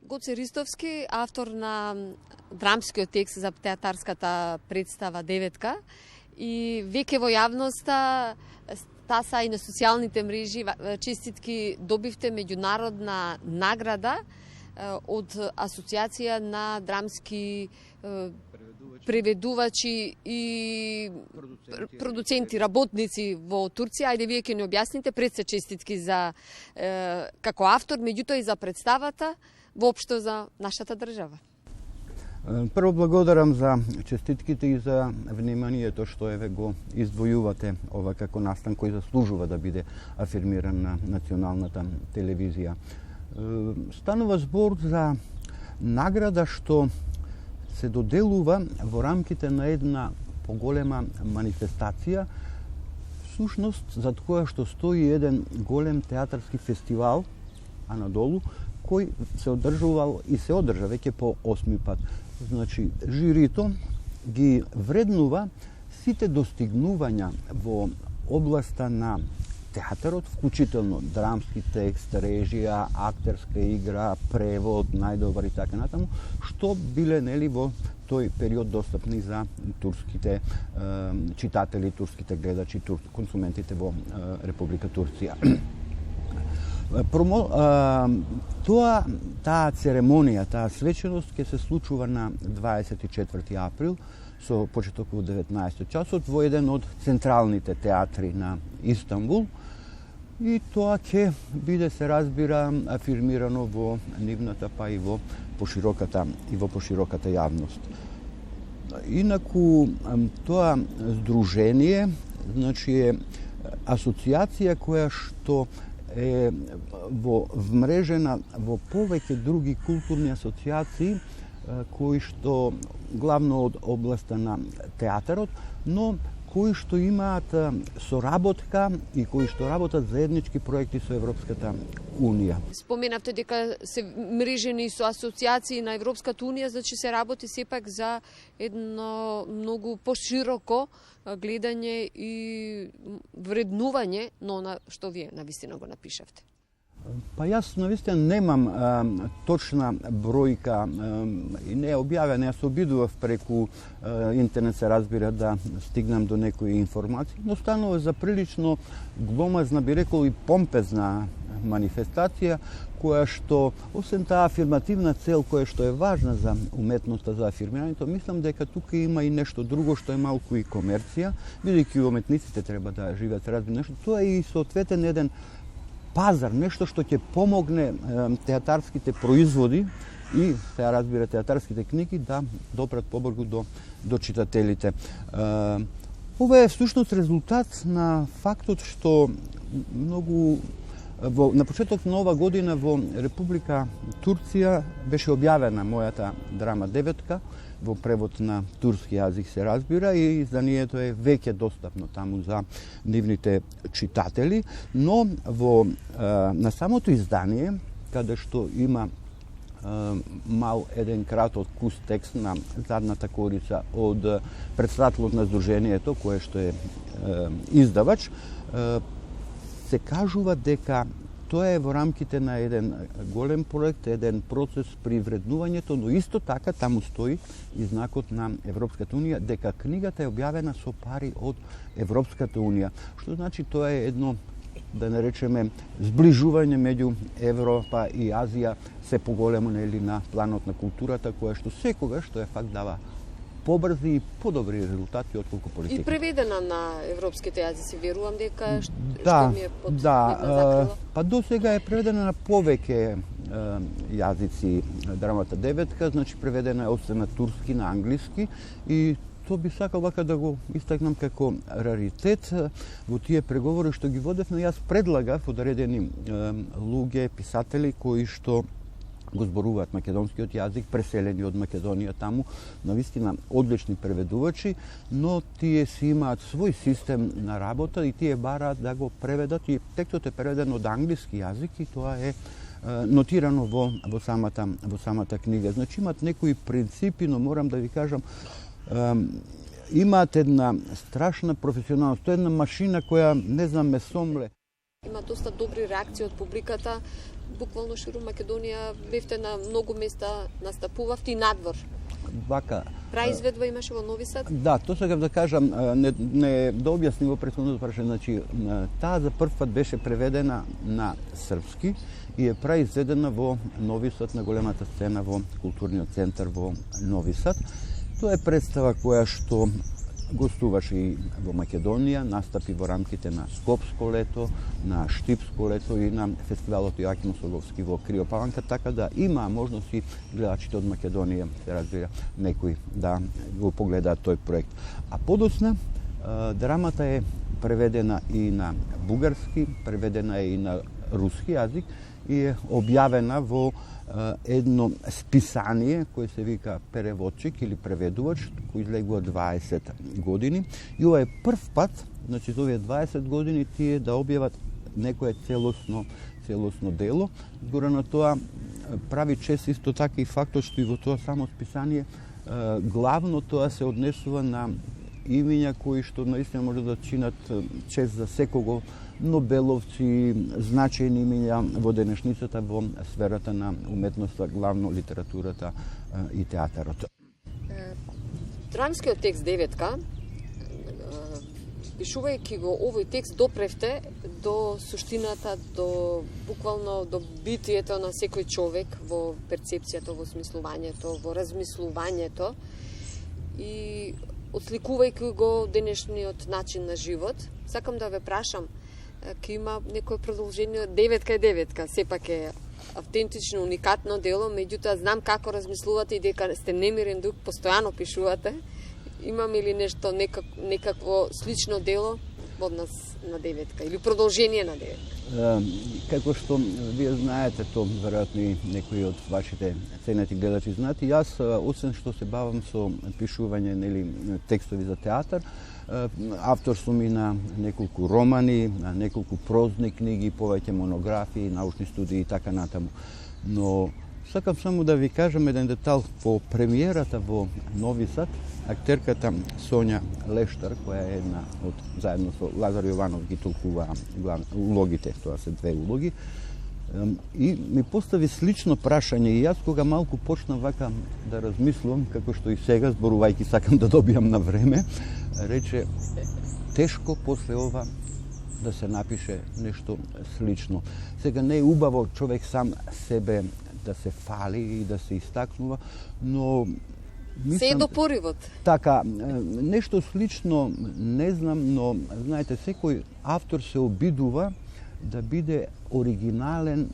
Гоце Ристовски, автор на драмскиот текст за театарската представа Деветка, и веќе во јавноста стаса и на социјалните мрежи честитки добивте меѓународна награда од Асоциација на драмски преведувачи и продуценти, работници во Турција. Ајде вие ќе ни објасните пред се честитки за како автор, меѓутоа и за представата воопшто за нашата држава. Прво благодарам за честитките и за вниманието што еве го издвојувате ова како настан кој заслужува да биде афирмиран на националната телевизија. Станува збор за награда што се доделува во рамките на една поголема манифестација, всушност за која што стои еден голем театарски фестивал, а надолу, кој се одржувал и се одржа веќе по 8 пат. Значи, жирито ги вреднува сите достигнувања во областа на театарот, вклучително драмски текст, режија, актерска игра, превод, најдобар и така натаму, што биле нели во тој период достапни за турските читатели, турските гледачи, консументите во Република Турција. Таа церемонија, таа свеченост ќе се случува на 24 април со почеток во 19 часот во еден од централните театри на Истанбул, и тоа ќе биде, се разбира, афирмирано во нивната па и во пошироката јавност. Инаку тоа здружение, значи е асоциација која што е вмрежена во повеќе други културни асоциации кои што главно од областа на театарот, но кои што имаат соработка и кои што работат заеднички проекти со Европската Унија. Споменавте дека се мрежени со асоциации на Европската Унија, значи се работи сепак за едно многу пошироко гледање и вреднување на она што вие навистина го напишавте. Па јас навистина немам точна бројка и не е објавена. Јас обидував преку интернет, се разбира, да стигнам до некои информации, но станува за прилично гломазна, би рекол, и помпезна манифестација, која што, освен таа афирмативна цел која што е важна за уметноста, за афирмирањето, мислам дека тука има и нешто друго што е малку и комерција, бидејќи уметниците треба да живеат, се разбира нешто. Тоа е и соодветен еден пазар, нешто што ќе помогне театарските производи и, се разбира, театарските книги да допрат побрзо до читателите. Ова е всушност резултат на фактот што на почеток на ова година во Република Турција беше објавена мојата драма Деветка во превод на турски јазик, се разбира, и изданието е веќе достапно таму за нивните читатели, но на самото издание, каде што има мал еден краток кус текст на задната корица од председателот на здружението, кое што е издавач, се кажува дека тоа е во рамките на еден голем проект, еден процес при вреднувањето, но исто така таму стои и знакот на Европската Унија дека книгата е објавена со пари од Европската Унија. Што значи тоа е едно, да наречеме, зближување меѓу Европа и Азија, се поголемо нели на планот на културата, која што секогаш, што е факт, дава побрзи и подобри резултати отколку политика. И преведена на европските јазици, верувам дека што ми е под една закрила. Па до сега е преведена на повеќе јазици драмата Деветка, значи преведена е освен на турски, на англиски, и тоа би сакал вака да го истакнам како раритет во тие преговори што ги водевме. Јас предлагав одредени луѓе, писатели кои што го зборуваат македонскиот јазик, преселени од Македонија таму, навистина одлични преведувачи, но тие си имаат свој систем на работа и тие бараат да го преведат, и текстот е преведен од англиски јазик и тоа е нотирано во самата книга. Значи имаат некои принципи, но морам да ви кажам, имаат една страшна професионалност. Тоа е една машина која, не знам, ме сомле. Има доста добри реакции од публиката буквално ширум Македонија, бевте на многу места, настапувавте и надвор. Вака. Праизведба имаше во Нови Сад? Да, тоа сакав да кажам, не да објасним во претходното прашање, значи таа за прв пат беше преведена на српски и е праизведена во Нови Сад на големата сцена во културниот центар во Нови Сад. Тоа е представа која што гостуваше и во Македонија, настапи во рамките на Скопско лето, на Штипско лето и на фестивалот Јоаким Соговски во Криопаланка, така да има можности гледачите од Македонија, се разбира, некои да го погледаат тој проект. А подоцна драмата е преведена и на бугарски, преведена е и на руски јазик и е објавена во едно списание кој се вика Переводчик или преведувач, кој излегува 20 години. И ова е прв пат, значи за овие 20 години тие да објават некое целосно дело. Згора на тоа прави чест исто така и фактот што и во тоа само списание главно тоа се однесува на имиња кои што наистина може да чинат чест за секого, нобеловци, значајни имиња во денешницата во сферата на уметноста, главно литературата и театарот. Драмскиот текст Деветка, пишувајќи го овој текст, допревте до суштината, до буквално до битието на секој човек во перцепцијата, во смислувањето, во размислувањето и отсликувајќи го денешниот начин на живот. Сакам да ве прашам, ке има некое продолжение, Деветка е Деветка, сепак е автентично, уникатно дело, меѓутоа знам како размислувате и дека сте немирен дух, постојано пишувате. Имаме ли нешто, некакво слично дело од нас на Деветка или продолжение на Деветка? Како што вие знаете, то веројатно и некои од вашите ценети гледачи знаат, јас освен што се бавам со пишување нели текстови за театар, автор сум и на неколку романи, на неколку прозни книги, повеќе монографии, научни студии и така натаму. Но сакам само да ви кажам еден детал. По премиерата во Нови Сад, актерката Сонја Лештар, која е една од, заедно со Лазар Јованов ги толкува улогите, тоа се две улоги, и ми постави слично прашање и јас кога малку почнав вака да размислувам, како што и сега, зборувајќи сакам да добијам на време, рече, тешко после ова да се напише нешто слично. Сега не е убаво човек сам себе да се фали и да се истакнува, но мислам, се е до поривот. Така, нешто слично не знам, но знаете, секој автор се обидува да биде оригинален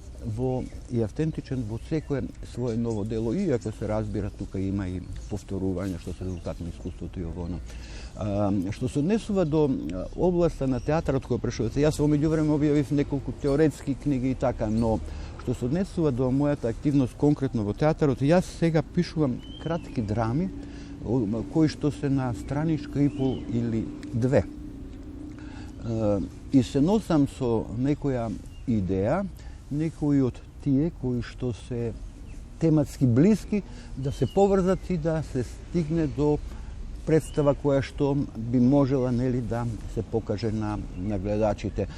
и автентичен во секое свое ново дело, иако се разбира тука има и повторување што се резултат на искуството и ово. Што се однесува до областа на театарот кој прешувате, јас во меѓувреме објавив неколку теоретски книги и така, но што се однесува до мојата активност конкретно во театарот, јас сега пишувам кратки драми кои што се на страничка и пол или две. И се носам со некоја идеја, некои од тие кои што се тематски блиски, да се поврзат и да се стигне до представа која што би можела нели да се покаже на гледачите.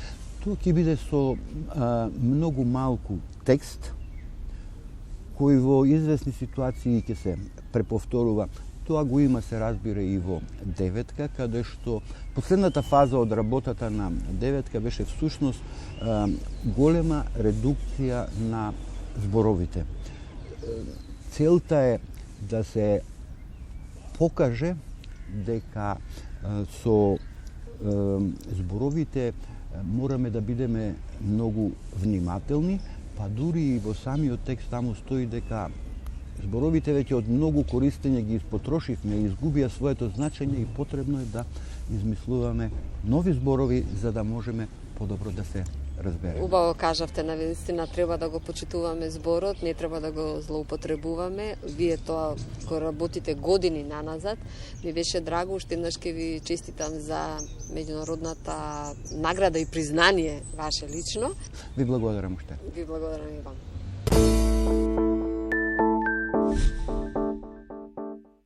Тоа ќе биде со многу малку текст, кој во известни ситуации ќе се преповторува. Тоа го има, се разбира, и во Деветка, каде што последната фаза од работата на Деветка беше всушност голема редукција на зборовите. Целта е да се покаже дека со зборовите мораме да бидеме многу внимателни, па дури и во самиот текст таму стои дека зборовите веќе од многу користење ги испотрошивме и изгубија своето значење и потребно е да измислуваме нови зборови за да можеме подобро да се разбереме. Убаво кажавте, навистина треба да го почитуваме зборот, не треба да го злоупотребуваме. Вие тоа го работите години наназад. Ми беше драго, уште еднаш ке ви честитам за меѓународната награда и признание ваше лично. Ви благодарам уште. Ви благодарам и вам.